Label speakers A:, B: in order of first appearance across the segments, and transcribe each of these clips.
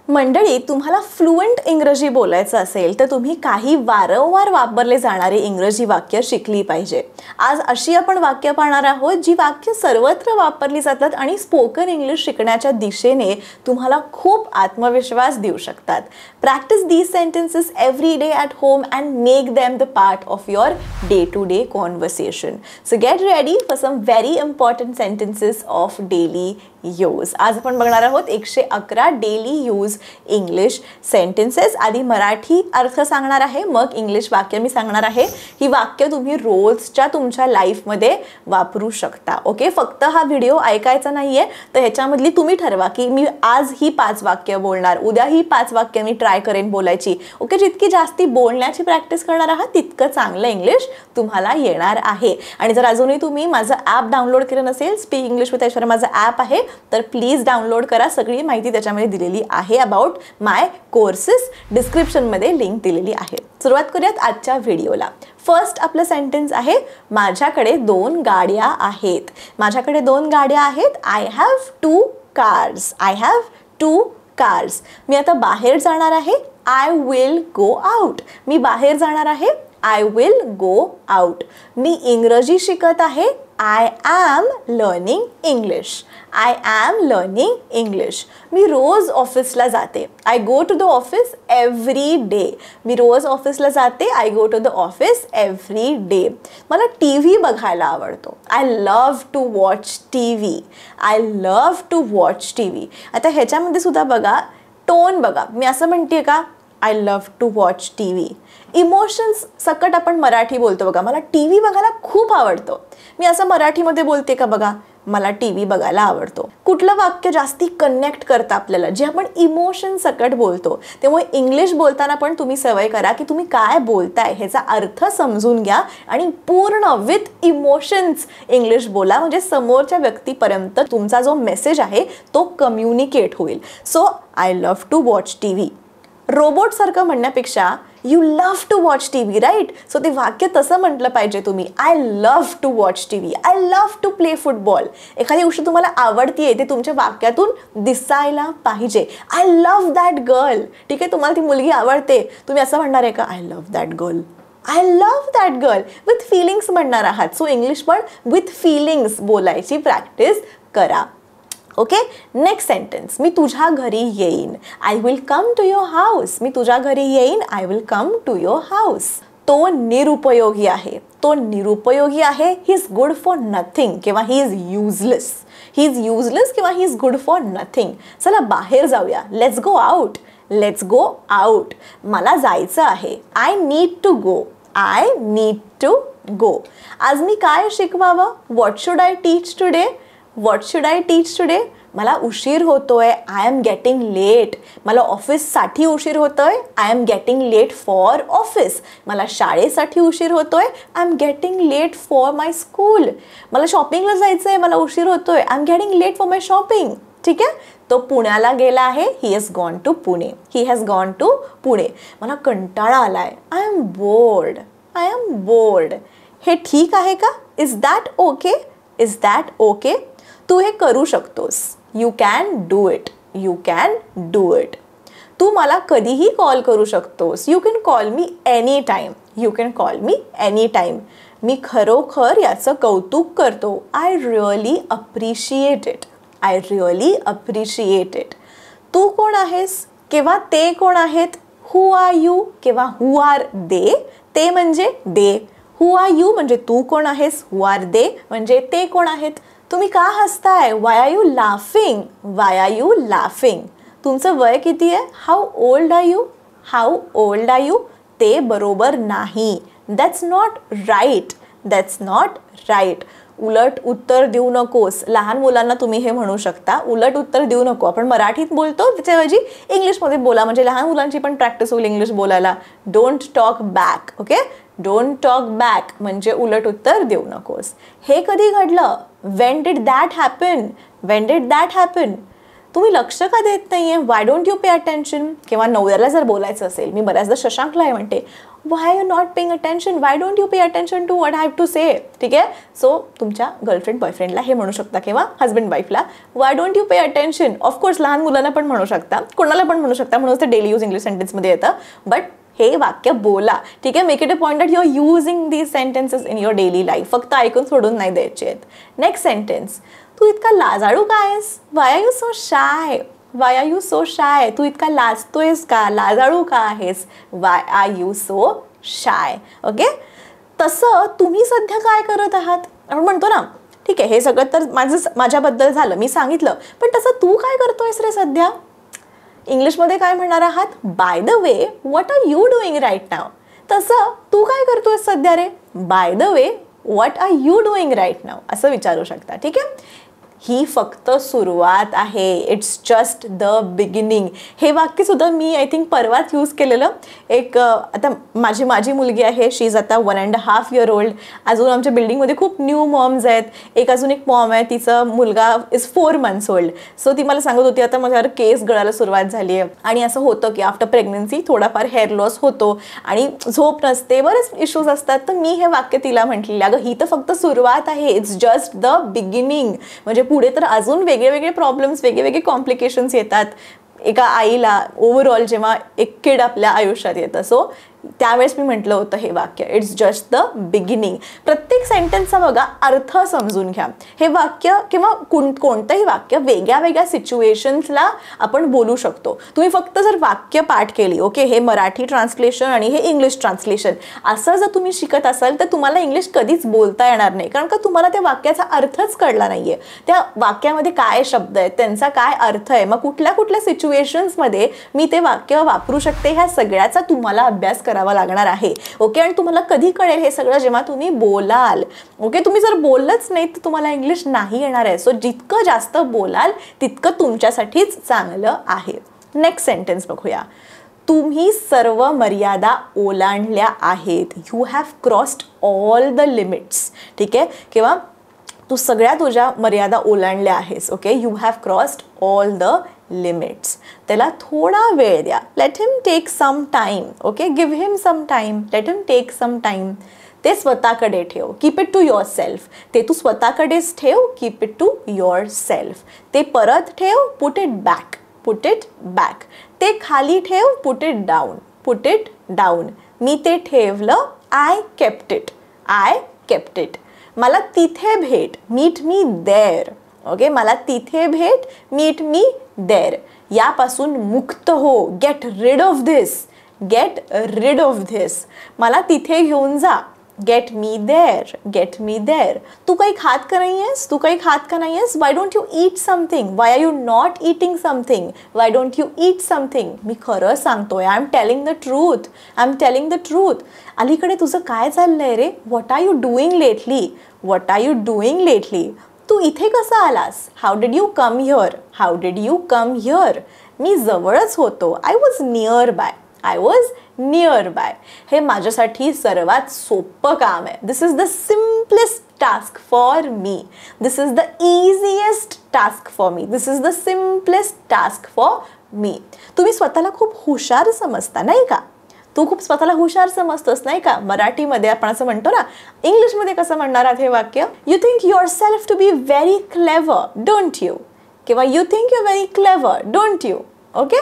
A: मंडळी, तुम्हाला फ्लुएंट इंग्रजी बोलायचं असेल तर तुम्ही काही वारंवार वापरले जाणारे इंग्रजी वाक्य शिकली पाहिजे. आज अशी आपण वाक्य पाहणार आहोत जी वाक्य सर्वत्र वापरली जातात आणि स्पोकन इंग्लिश शिकण्याच्या दिशेने तुम्हाला खूप आत्मविश्वास देऊ शकतात. Practise these sentences every day at home and make them the part of your day to day conversation. So get ready for some very important sentences of daily use. आज आपण बघणार आहोत 111 डेली यूज इंग्लिश सेंटेन्सेस. आधी मराठी अर्थ सांगणार आहे, मग English वाक्य मी सांगणार आहे. ही वाक्य तुम्ही रोजच्या तुमच्या लाईफमध्ये वापरू शकता. ओके, फक्त हा व्हिडिओ ऐकायचा नाहीये, तर ह्याच्यामधली तुम्ही ठरवा की मी आज ही 5 वाक्य बोलणार, उद्या ही 5 वाक्य मी ट्राय करेन बोलायची. ओके, जितकी जास्ती बोलण्याची प्रॅक्टिस करणार आहात तितकं चांगलं इंग्लिश तुम्हाला येणार आहे. आणि जर अजूनही तुम्ही माझं ॲप डाउनलोड केलं नसेल, स्पीक इंग्लिश विथ ऐश्वर्या माझं ॲप आहे, तर प्लीज डाउनलोड करा. सगळी माहिती त्याच्यामध्ये दिलेली आहे अबाउट माय कोर्सेस. डिस्क्रिप्शनमध्ये लिंक दिलेली आहे. सुरुवात करूयात आजच्या व्हिडिओला. फर्स्ट आपलं सेंटेन्स आहे, माझ्याकडे 2 गाड्या आहेत. माझ्याकडे 2 गाड्या आहेत. I have 2 cars. I have 2 cars. मी आता बाहेर जाणार आहे. I will go out. मी बाहेर जाणार आहे. I will go out. मी इंग्रजी शिकत आहे. I am learning English. I am learning English. मी रोज ऑफिसला जाते. I go to the office every day. मी रोज ऑफिसला जाते. I go to the office every day. मला टी व्ही बघायला आवडतो. I love to watch TV. I love to watch TV. आता ह्याच्यामध्ये सुद्धा बघा, टोन बघा. मी असं म्हणते का I love to watch TV. Emotions सकट आपण मराठी बोलतो बघा, मला टी व्ही बघायला खूप आवडतं. मी असं मराठीमध्ये बोलते का बघा, मला टी व्ही बघायला आवडतो. कुठलं वाक्य जास्ती कनेक्ट करतं आपल्याला, जे आपण इमोशन सकट बोलतो. त्यामुळे इंग्लिश बोलताना पण तुम्ही सवय करा की तुम्ही काय बोलताय ह्याचा अर्थ समजून घ्या आणि पूर्ण विथ इमोशन्स इंग्लिश बोला, म्हणजे समोरच्या व्यक्तीपर्यंत तुमचा जो मेसेज आहे तो कम्युनिकेट होईल. So I love to watch TV. Robot सारखं म्हणण्यापेक्षा you love to watch TV, right? So ते वाक्य तसं म्हटलं पाहिजे तुम्ही. I love to watch TV. I love to play football. एखादी गोष्ट तुम्हाला आवडतीये ते तुमच्या वाक्यातून दिसायला पाहिजे. I love that girl. ठीक आहे, तुम्हाला ती मुलगी आवडते, तुम्ही असं म्हणणार आहे का I love that girl. I love that girl. With feelings म्हणणार आहात. सो इंग्लिश पण विथ फिलिंग्स बोलायची प्रॅक्टिस करा. Okay, next sentence. मी तुझ्या घरी येईन. I will come to your house. मी तुझ्या घरी येईन. I will come to your house. तो निरुपयोगी आहे. तो निरुपयोगी आहे. He is good for nothing किंवा he is useless. He is useless किंवा he is good for nothing. चला बाहेर जाऊया. Let's go out. Let's go out. मला जायचं आहे. I need to go. I need to go. आज मी काय शिकवावं? What should I teach today? What should I teach today? मला उशीर होतोय. I am getting late. मला ऑफिससाठी उशीर होतोय. I am getting late for office. मला शाळेसाठी उशीर होतोय. I am getting late for my school. मला शॉपिंगला जायचं आहे. मला उशीर होतोय. I am getting late for my shopping. ठीक आहे, तो पुण्याला गेला आहे. He has gone to Pune. He has gone to Pune. मला कंटाळा आलाय. I am bored. I am bored. हे ठीक आहे का? Is that okay? Is that okay? तू हे करू शकतोस. You can do it. You can do it. तू मला कधीही कॉल करू शकतोस. You can call me any time. You can call me any time. मी खरोखर याचं कौतुक करतो. I really appreciate it. I really appreciate it. तू कोण आहेस किंवा ते कोण आहेत? हू आर यू किंवा हू आर दे. ते म्हणजे दे. हू आर यू म्हणजे तू कोण आहेस. हू आर दे म्हणजे ते कोण आहेत. तुम्ही का हसताय? Why are you laughing. Why are you laughing. तुमचं वय किती आहे? How old are you. How old are you. ते बरोबर नाही. That's not right. That's not right. उलट उत्तर देऊ नकोस. लहान मुलांना तुम्ही हे म्हणू शकता. उलट उत्तर देऊ नको. आपण मराठीत बोलतो त्याच्याऐवजी इंग्लिशमध्ये बोला, म्हणजे लहान मुलांची पण प्रॅक्टिस होईल इंग्लिश बोलायला. Don't talk back. Okay, don't talk back म्हणजे उलट उत्तर देऊ नकोस. हे कधी घडलं? Wien did that happen? Wien did that happen? तुम्ही लक्ष का देत नाहीये, Y don't you pay attention. किंवा नवऱ्याला जर बोलायचं असेल, मी बऱ्याचदा शशांकला हे म्हणते, why you not paying attention, why don't you pay attention to what I have to say. ठीक आहे, सो तुमच्या गर्लफ्रेंड बॉयफ्रेंडला हे म्हणू शकता किंवा हजबंड वाईफला why don't you pay attention. Of course लहान मुलांना पण म्हणू शकता, कोणाला पण म्हणू शकता, म्हणून ते डेली यूज इंग्लिश सेंटेन्समध्ये येतं. बट हे वाक्य बोला. ठीक आहे, make it a point that you are using these sentences in your daily life. फक्त ऐकून सोडून नाही द्यायचे आहेत. नेक्स्ट सेंटेन्स, तू इतका लाजाळू का आहेस, why are you so shy. Why are you so shy, तू इतका लाजतोयस का, लाजाळू का आहेस, why are you so shy. Okay, तसं तुम्ही सध्या काय करत आहात. आपण म्हणतो ना, ठीक आहे हे सगळं तर माझ्याबद्दल झालं, मी सांगितलं, पण तसं तू काय करतोयस रे सध्या. इंग्लिशमध्ये काय म्हणणार आहात, by the way what are you doing right now. तसं तू काय करतोयस सध्या रे, by the way what are you doing right now असं विचारू शकता. ठीक आहे, ही फक्त सुरुवात आहे. It's just the beginning. हे वाक्य सुद्धा मी आय थिंक परवाच यूज केलेलं. एक आता माझी मुलगी आहे, शी इज आता 1.5 year old. अजून आमच्या बिल्डिंगमध्ये खूप न्यू मॉम्स आहेत. अजून एक मॉम आहे, तिचा मुलगा इज 4 months old. सो ती मला सांगत होती, आता माझ्यावर केस गळायला सुरुवात झाली आहे आणि असं होतं की आफ्टर प्रेग्नन्सी थोडाफार हेअर लॉस होतो आणि झोप नसते, बरेच इश्यूज असतात. तर मी हे वाक्य तिला म्हटलेलं, अगं ही तर फक्त सुरुवात आहे. It's just the beginning. म्हणजे पुढे तर अजून वेगळे प्रॉब्लेम्स, वेगळे कॉम्प्लिकेशन्स येतात एका आईला ओव्हरऑल जेव्हा एक किड आपल्या आयुष्यात येतं. सो त्यावेळेस मी म्हटलं होतं हे वाक्य, इट्स जस्ट द बिगिनिंग. प्रत्येक सेंटेन्सचा बघा अर्थ समजून घ्या. हे वाक्य किंवा कोणतंही वाक्य वेगळ्या सिच्युएशन्सला आपण बोलू शकतो. तुम्ही फक्त जर वाक्य पाठ केली, ओके, हे मराठी ट्रान्सलेशन आणि हे इंग्लिश ट्रान्सलेशन असं जर तुम्ही शिकत असाल तर तुम्हाला इंग्लिश कधीच बोलता येणार नाही, कारण का तुम्हाला त्या वाक्याचा अर्थच कळला नाहीये. त्या वाक्यामध्ये काय शब्द आहेत, त्यांचा काय अर्थ आहे, मग कुठल्या सिच्युएशन्समध्ये मी ते वाक्य वापरू शकते, ह्या सगळ्याचा तुम्हाला अभ्यास करावा लागणार आहे. ओके, आणि तुम्हाला कधी कळेल हे सगळं, जेव्हा तुम्ही बोलाल. ओके, तुम्ही जर बोललंच नाही तर तुम्हाला इंग्लिश नाही येणार आहे. सो जितकं जास्त बोलाल तितकं तुमच्यासाठीच चांगलं आहे. नेक्स्ट सेंटेन्स बघूया. तुम्ही सर्व मर्यादा ओलांडल्या आहेत. You have crossed all the limits. ठीक आहे, किंवा तू सगळ्या तुझ्या मर्यादा ओलांडल्या आहेस. Okay, you have crossed all the limits. त्याला थोडा वेळ द्या. Let him take some time. Okay, give him some time, let him take some time. ते स्वतःकडे ठेव. Keep it to yourself. ते तू स्वतःकडेच ठेव. Keep it to yourself. ते परत ठेव. Put it back. Put it back. ते खाली ठेव. Put it down. Put it down. मी ते ठेवलं. I kept it. I kept it. मला तिथे भेट. Meet me there. ओके, मला तिथे भेट. Meet me there. यापासून मुक्त हो. Get rid of this. Get rid of this. मला तिथे घेऊन जा. Get me there. Get me there. तू काही खात का नाही आहेस. तू काही खात का नाही आहेस. Why don't you eat something. Why are you not eating something. Why don't you eat something. मी खरं सांगतोय. I am telling the truth. I am telling the truth. अलीकडे तुझं काय चाललंय रे. What are you doing lately. What are you doing lately. तू इथे कसा आलास. How did you come here. How did you come here. मी जवळच होतो. I was nearby. I was nearby. हे माझ्यासाठी सर्वात सोपं काम आहे. This is the simplest task for me. This is the easiest task for me. This is the simplest task for me. तुम्ही स्वतःला खूप हुशार समजता नाही का. तू खूप स्वतःला हुशार समजतोस नाही का. मराठीमध्ये आपण असं म्हणतो ना. इंग्लिशमध्ये कसं म्हणणार आहात हे वाक्य. You think yourself to be very clever don't you. किंवा you think you very clever don't you. Okay,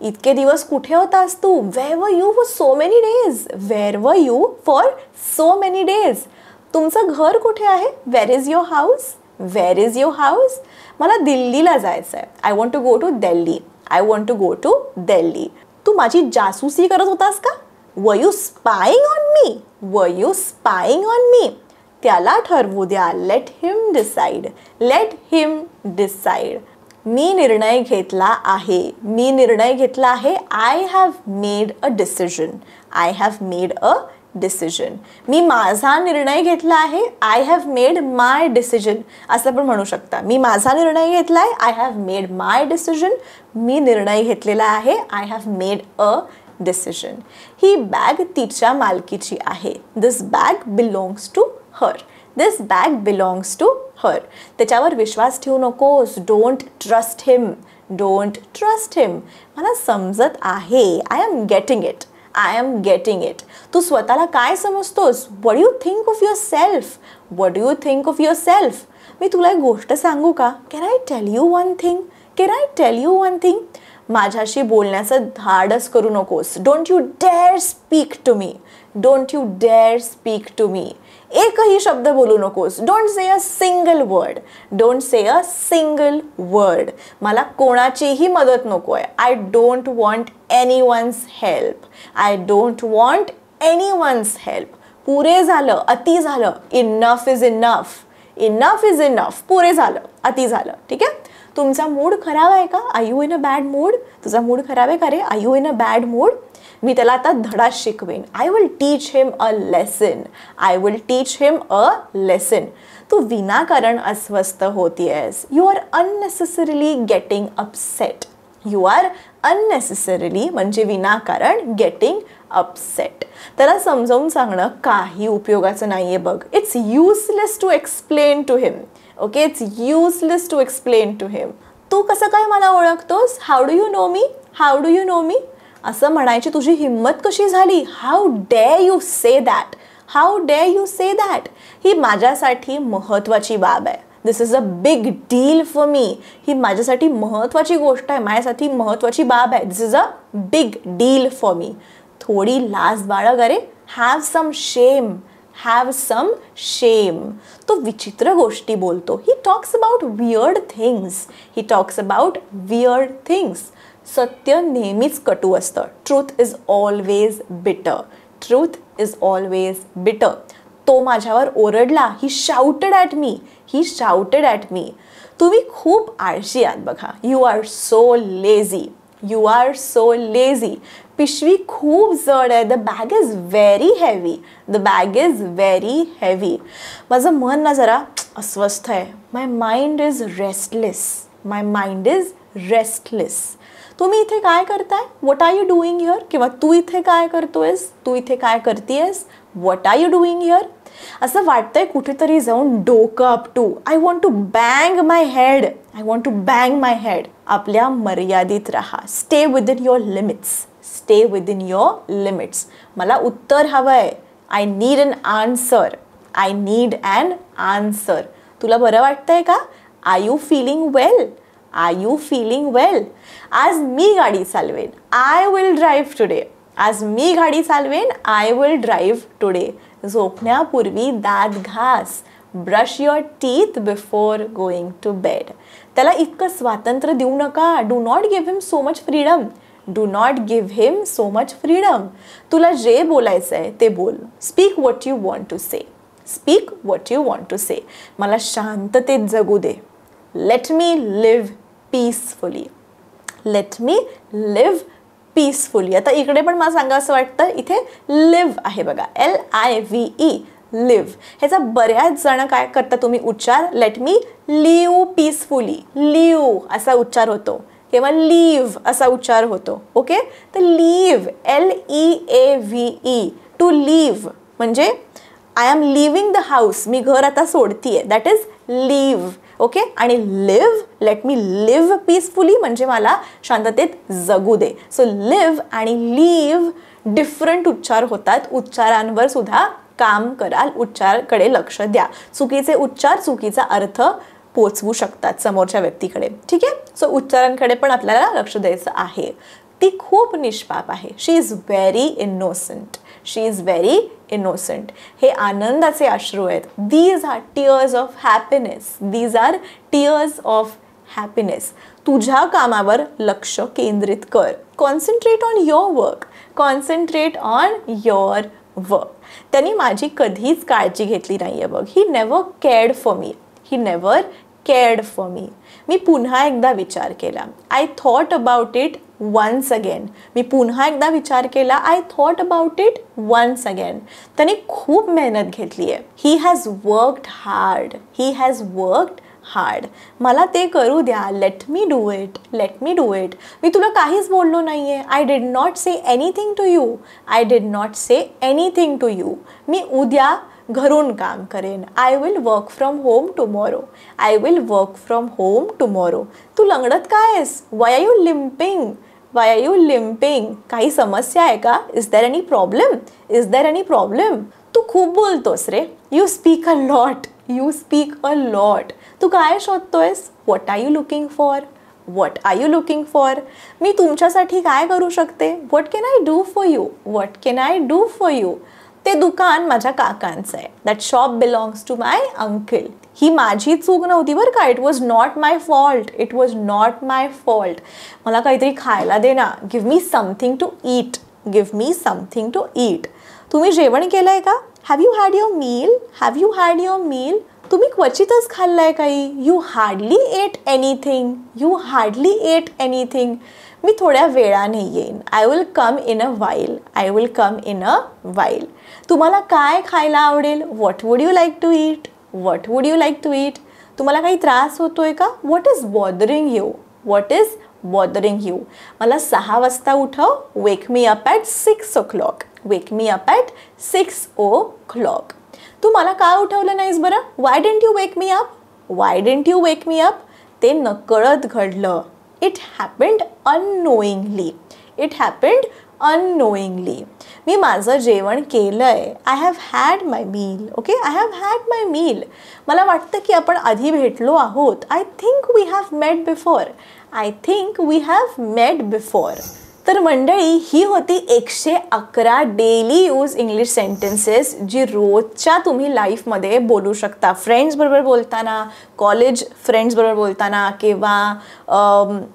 A: इतके दिवस कुठे होतास तू. Where were you for so many days. Where were you for so many days. तुमचं घर कुठे आहे. Where is your house. Where is your house. मला दिल्लीला जायचं आहे. I want to go to Delhi. I want to go to Delhi. तू माझी जासूसी करत होतास का. Were you spying on me. Were you spying on me. त्याला ठरवू द्या. Let him decide. Let him decide. मी निर्णय घेतला आहे. मी निर्णय घेतला आहे. I have made a decision. I have made a decision. मी माझा निर्णय घेतला आहे. I have made my decision असं पण म्हणू शकता. मी माझा निर्णय घेतला आहे. I have made my decision. मी निर्णय घेतलेला आहे. I have made a decision. ही बॅग तिच्या मालकीची आहे. This bag belongs to her. This bag belongs to her. त्याच्यावर विश्वास ठेवू नकोस. Don't trust him. Don't trust him. मला समजत आहे. I am getting it. I am getting it. तू स्वतःला काय समजतोस? What do you think of yourself? What do you think of yourself? मी तुला एक गोष्ट सांगू का? Can I tell you one thing? Can I tell you one thing? माझ्याशी बोलण्याचं धाडस करू नकोस. Don't you dare speak to me. Don't you dare speak to me. एकही शब्द बोलू नकोस. Don't say a single word. Don't say a single word. मला कोणाचीही मदत नको आहे. I don't want anyone's help. I don't want anyone's help. पुरे झालं, अति झालं. Enough is enough. Enough is enough. पुरे झालं, अति झालं. ठीक आहे. तुमचा मूड खराब आहे का? Are you in a bad mood? तुझा मूड खराब आहे का रे? Are you in a bad mood? मी त्याला आता धडा शिकवेन. I will teach him a lesson. I will teach him a lesson. तू विनाकारण अस्वस्थ होतीयस. You are unnecessarily getting upset. You are unnecessarily म्हणजे विनाकारण गेटिंग अपसेट. त्याला समजावून सांगणं काही उपयोगाचं नाहीये बघ. It's useless to explain to him. Okay, it's useless to explain to him. तू कसं काय मला ओळखतोस? How do you know me? How do you know me? असं म्हणायची तुझी हिंमत कशी झाली? How dare you say that? How dare you say that? ही माझ्यासाठी महत्त्वाची बाब आहे. This is a big deal for me. ही माझ्यासाठी महत्त्वाची गोष्ट आहे. माझ्यासाठी महत्त्वाची बाब आहे. This is a big deal for मी. थोडी लाज बाळग अरे. हॅव सम शेम. हॅव सम शेम. तो विचित्र गोष्टी बोलतो. He talks about weird things. He talks about weird things. सत्य नेहमीच कटू असतं. Truth is always bitter. Truth is always bitter. तो माझ्यावर ओरडला. He shouted at me. He shouted at me. तुम्ही खूप आळशी आहात बघा. You are so lazy. You are so lazy. पिशवी खूप जड आहे. The bag is very heavy. The bag is very heavy. माझं मन ना जरा अस्वस्थ आहे. माय mind is restless. My mind is restless. तुम्ही इथे काय करताय? What are you doing here? किंवा तू इथे काय करतोयस? तू इथे काय करतेयस? What are you doing here? असं वाटतंय कुठेतरी जाऊन डोकं आपटू. I want to bang my head. I want to bang my head. आपल्या मर्यादित राहा. Stay within your limits. Stay within your limits. मला उत्तर हवं आहे. I need an answer. I need an answer. तुला बरं वाटतंय का? Are you feeling well? Are you feeling well? आज मी गाडी चालवेन. I will drive today. आज मी गाडी चालवेन. I will drive today. झोपण्यापूर्वी दात घास. Brush your teeth before going to bed. त्याला इतकं स्वातंत्र्य देऊ नका. Do not give him so much freedom. Do not give him so much freedom. तुला जे बोलायचं आहे ते बोल. Speak what you want to say. Speak what you want to say. मला शांततेत जगू दे. Let me live peacefully. Let me live peacefully. आता इकडे पण मला सांगा असं वाटतं. इथे लिव्ह आहे बघा. LIVE. लिव्ह. ह्याचा बऱ्याच जण काय करता तुम्ही उच्चार. Let me live peacefully. Live असा उच्चार होतो किंवा लीव्ह असा उच्चार होतो. ओके. तर लीव्ह LEAVE. टू लिव्ह म्हणजे I am leaving the house. मी घर आता सोडतीये. That is leave. ओके. आणि live. Let me live peacefully म्हणजे मला शांततेत जगू दे. सो लिव्ह आणि लिव्ह डिफरंट उच्चार होतात. उच्चारांवर सुद्धा काम कराल. उच्चारकडे लक्ष द्या. चुकीचे उच्चार चुकीचा अर्थ पोचवू शकतात समोरच्या व्यक्तीकडे. ठीक आहे. सो उच्चारांकडे पण आपल्याला लक्ष द्यायचं आहे. ती खूप निष्पाप आहे. She is very innocent. She is very innocent. हे आनंदाचे अश्रू आहेत. These are tears of happiness. These are tears of happiness. तुझ्या कामावर लक्ष केंद्रित कर. Concentrate on your work. Concentrate on your work. त्यांनी माझी कधीच काळजी घेतली नाहीये बघ. He never cared for me. He never cared for me. मी पुन्हा एकदा विचार केला. I thought about it once again. मी पुन्हा एकदा विचार केला. I thought about it once again. त्याने खूप मेहनत घेतली आहे. He has worked hard. He has worked hard. मला ते करू द्या. Let me do it. Let me do it. मी तुला काहीच बोललो नाही आहे. I did not say anything to you. I did not say anything to you. मी उद्या घरून काम करेन. I will work from home tomorrow. I will work from home tomorrow. तू लंगडत काय आहेस? Why are you limping? Why are you limping? काही समस्या आहे का? Is there any problem? Is there any problem? तू खूप बोलतोस रे. You speak a lot. You speak a lot. तू काय शोधतोयस? What are you looking for? What are you looking for? मी तुमच्यासाठी काय करू शकते? What can I do for you? What can I do for you? ते दुकान माझ्या काकांचं आहे. That shop belongs to my uncle. ही माझी चूक नव्हती बरं का. It was not my fault. It was not my fault. मला काहीतरी खायला दे ना. Give me something to eat. Give me something to eat. तुम्ही जेवण केलं आहे का? Have you had your meal? Have you had your meal? तुम्ही क्वचितच खाल्लंय काही? You hardly ate anything. You hardly ate anything. मी थोड्या वेळाने येईन. I will come in a while. I will come in a while. तुम्हाला काय खायला आवडेल? What would you like to eat? What would you like to eat? तुम्हाला काही त्रास होतोय का? What is bothering you? What is bothering you? मला 6 वाजता उठव. Wake me up at 6 o'clock. Wake me up at 6 o'clock. तू मला का उठवलं नाहीस बरं? Why didn't you wake me up? Why didn't you wake me up? ते नकळत घडलं. It happened unknowingly. It happened unknowingly. मी माझं जेवण केलं आहे. I have had my meal. Okay, I have had my meal. मला वाटतं की आपण आधी भेटलो आहोत. I think we have met before. I think we have met before. तर मंडळी, ही होती 111 डेली यूज इंग्लिश सेंटेन्सेस जी रोजच्या तुम्ही लाईफमध्ये बोलू शकता. फ्रेंड्सबरोबर बोलताना, कॉलेज फ्रेंड्सबरोबर बोलताना, किंवा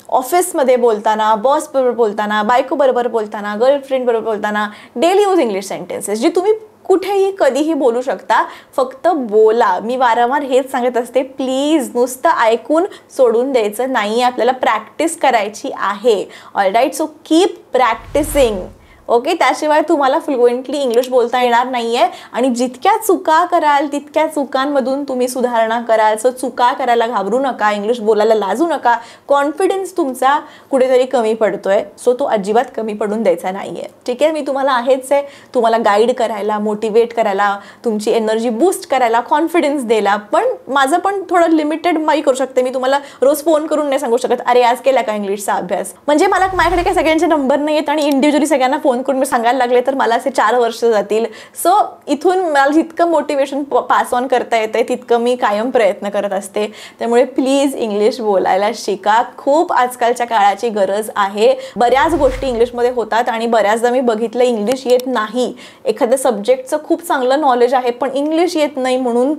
A: ऑफिसमध्ये बोलताना, बॉसबरोबर बोलताना, बायकोबरोबर बोलताना, गर्लफ्रेंडबरोबर बोलताना. डेली यूज इंग्लिश सेंटेन्सेस जी तुम्ही कुठेही कधीही बोलू शकता. फक्त बोला. मी वारंवार हेच सांगत असते, प्लीज नुसतं ऐकून सोडून द्यायचं नाही. आपल्याला प्रॅक्टिस करायची आहे. Alright, so keep practising. ओके, त्याशिवाय तुम्हाला फ्लुएंटली इंग्लिश बोलता येणार नाही आहे. आणि जितक्या चुका कराल तितक्या चुकांमधून तुम्ही सुधारणा कराल. सो चुका करायला घाबरू नका. इंग्लिश बोलायला लाजू नका. कॉन्फिडन्स तुमचा कुठेतरी कमी पडतोय, सो तो अजिबात कमी पडून द्यायचा नाही आहे. ठीक आहे, मी तुम्हाला आहेच आहे तुम्हाला गाईड करायला, मोटिवेट करायला, तुमची एनर्जी बूस्ट करायला, कॉन्फिडन्स द्यायला. पण माझं पण थोडं लिमिटेड माही करू शकते. मी तुम्हाला रोज फोन करून नाही सांगू शकत, अरे आज केला का इंग्लिशचा अभ्यास. म्हणजे मला माझ्याकडे काही सगळ्यांचे नंबर नाही आहेत आणि इंडिव्हिज्युअली सगळ्यांना फोन करून मी सांगायला लागले तर मला असे 4 वर्ष जातील. सो इथून मला जितकं मोटिवेशन पास ऑन करता येतं तितकं मी कायम प्रयत्न करत असते. त्यामुळे प्लीज इंग्लिश बोलायला शिका. खूप आजकालच्या काळाची गरज आहे. बऱ्याच गोष्टी इंग्लिशमध्ये होतात आणि बऱ्याचदा मी बघितलं इंग्लिश येत नाही. एखाद्या सब्जेक्टचं खूप चांगलं नॉलेज आहे पण इंग्लिश येत नाही म्हणून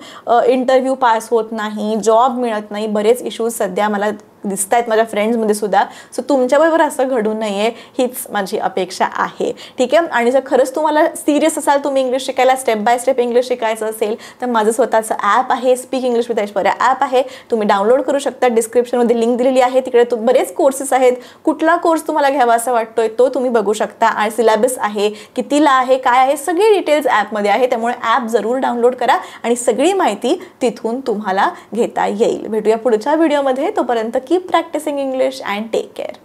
A: इंटरव्ह्यू पास होत नाही, जॉब मिळत नाही. बरेच इश्यूज सध्या मला दिसत आहेत माझ्या फ्रेंड्समध्ये सुद्धा. सो तुमच्याबरोबर असं घडू नये हीच माझी अपेक्षा आहे. ठीक आहे, आणि जर खरंच तुम्हाला सिरियस असाल, तुम्ही इंग्लिश शिकायला स्टेप बाय स्टेप इंग्लिश शिकायचं असेल तर माझं स्वतःचं ॲप आहे, speak English with Aishwarya app आहे. तुम्ही डाउनलोड करू शकता. डिस्क्रिप्शनमध्ये लिंक दिलेली आहे. तिकडे बरेच कोर्सेस आहेत. कुठला कोर्स तुम्हाला घ्यावा असा वाटतोय तो तुम्ही बघू शकता. आणि सिलेबस आहे, कितीला आहे, काय आहे, सगळी डिटेल्स ॲपमध्ये आहे. त्यामुळे ॲप जरूर डाउनलोड करा आणि सगळी माहिती तिथून तुम्हाला घेता येईल. भेटूया पुढच्या व्हिडिओमध्ये. तोपर्यंत keep practising English and take care.